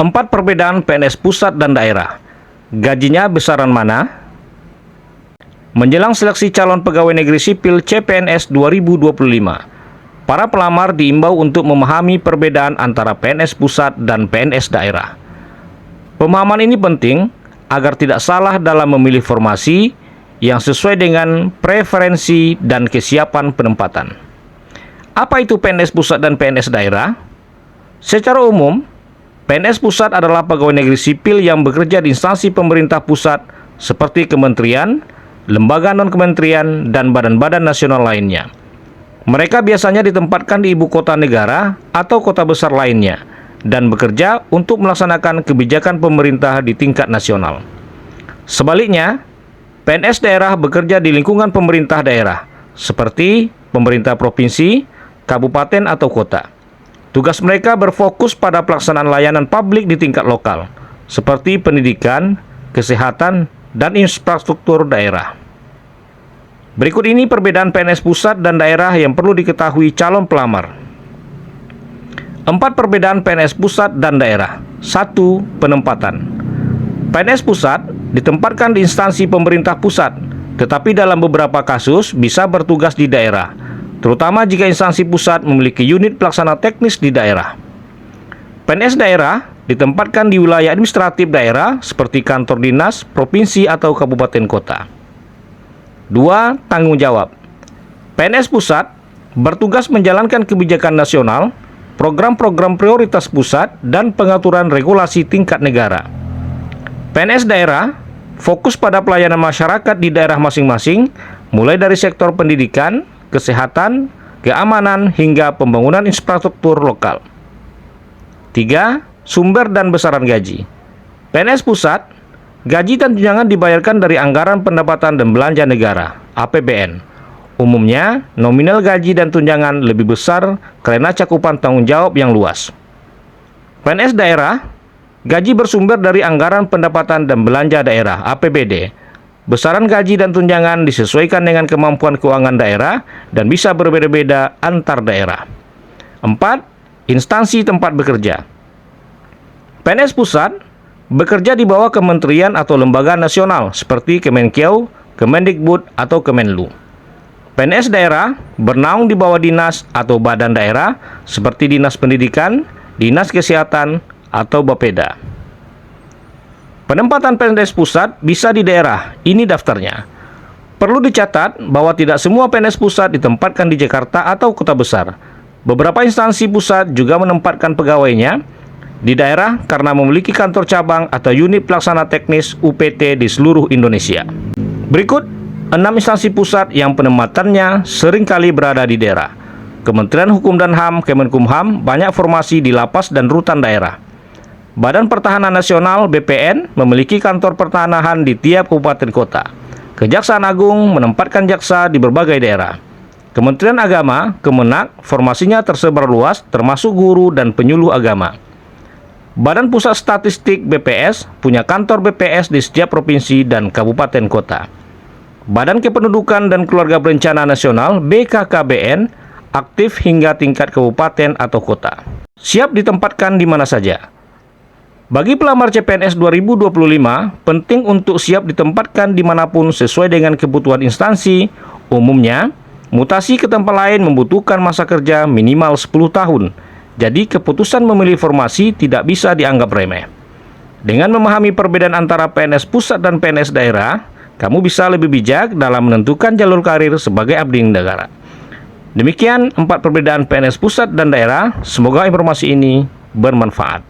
4 perbedaan PNS pusat dan daerah. Gajinya besaran mana? Menjelang seleksi calon pegawai negeri sipil CPNS 2025, para pelamar diimbau untuk memahami perbedaan antara PNS pusat dan PNS daerah. Pemahaman ini penting agar tidak salah dalam memilih formasi yang sesuai dengan preferensi dan kesiapan penempatan. Apa itu PNS pusat dan PNS daerah? Secara umum, PNS pusat adalah pegawai negeri sipil yang bekerja di instansi pemerintah pusat seperti kementerian, lembaga non-kementerian, dan badan-badan nasional lainnya. Mereka biasanya ditempatkan di ibu kota negara atau kota besar lainnya dan bekerja untuk melaksanakan kebijakan pemerintah di tingkat nasional. Sebaliknya, PNS daerah bekerja di lingkungan pemerintah daerah seperti pemerintah provinsi, kabupaten, atau kota. Tugas mereka berfokus pada pelaksanaan layanan publik di tingkat lokal, seperti pendidikan, kesehatan, dan infrastruktur daerah. Berikut ini perbedaan PNS pusat dan daerah yang perlu diketahui calon pelamar. 4 perbedaan PNS pusat dan daerah. 1. Penempatan. PNS pusat ditempatkan di instansi pemerintah pusat, tetapi dalam beberapa kasus bisa bertugas di daerah, terutama jika instansi pusat memiliki unit pelaksana teknis di daerah. PNS daerah ditempatkan di wilayah administratif daerah seperti kantor dinas, provinsi, atau kabupaten kota. 2. Tanggung jawab. PNS pusat bertugas menjalankan kebijakan nasional, program-program prioritas pusat, dan pengaturan regulasi tingkat negara. PNS daerah fokus pada pelayanan masyarakat di daerah masing-masing, mulai dari sektor pendidikan, kesehatan, keamanan, hingga pembangunan infrastruktur lokal. 3. Sumber dan besaran gaji. PNS pusat, gaji dan tunjangan dibayarkan dari anggaran pendapatan dan belanja negara, APBN. Umumnya, nominal gaji dan tunjangan lebih besar karena cakupan tanggung jawab yang luas. PNS daerah, gaji bersumber dari anggaran pendapatan dan belanja daerah, APBD. Besaran gaji dan tunjangan disesuaikan dengan kemampuan keuangan daerah dan bisa berbeda-beda antar daerah. 4. Instansi tempat bekerja. PNS pusat bekerja di bawah kementerian atau lembaga nasional seperti Kemenkeu, Kemendikbud, atau Kemenlu. PNS daerah bernaung di bawah dinas atau badan daerah seperti Dinas Pendidikan, Dinas Kesehatan, atau Bapeda. Penempatan PNS pusat bisa di daerah, ini daftarnya. Perlu dicatat bahwa tidak semua PNS pusat ditempatkan di Jakarta atau kota besar. Beberapa instansi pusat juga menempatkan pegawainya di daerah karena memiliki kantor cabang atau unit pelaksana teknis UPT di seluruh Indonesia. Berikut 6 instansi pusat yang penempatannya seringkali berada di daerah. Kementerian Hukum dan HAM, Kemenkumham, banyak formasi di lapas dan rutan daerah. Badan Pertahanan Nasional (BPN) memiliki kantor pertahanan di tiap kabupaten kota. Kejaksaan Agung menempatkan jaksa di berbagai daerah. Kementerian Agama (Kemenak) formasinya tersebar luas termasuk guru dan penyuluh agama. Badan Pusat Statistik (BPS) punya kantor BPS di setiap provinsi dan kabupaten kota. Badan Kependudukan dan Keluarga Berencana Nasional (BKKBN) aktif hingga tingkat kabupaten atau kota. Siap ditempatkan di mana saja. Bagi pelamar CPNS 2025, penting untuk siap ditempatkan dimanapun sesuai dengan kebutuhan instansi. Umumnya, mutasi ke tempat lain membutuhkan masa kerja minimal 10 tahun. Jadi, keputusan memilih formasi tidak bisa dianggap remeh. Dengan memahami perbedaan antara PNS pusat dan PNS daerah, kamu bisa lebih bijak dalam menentukan jalur karir sebagai abdi negara. Demikian 4 perbedaan PNS pusat dan daerah. Semoga informasi ini bermanfaat.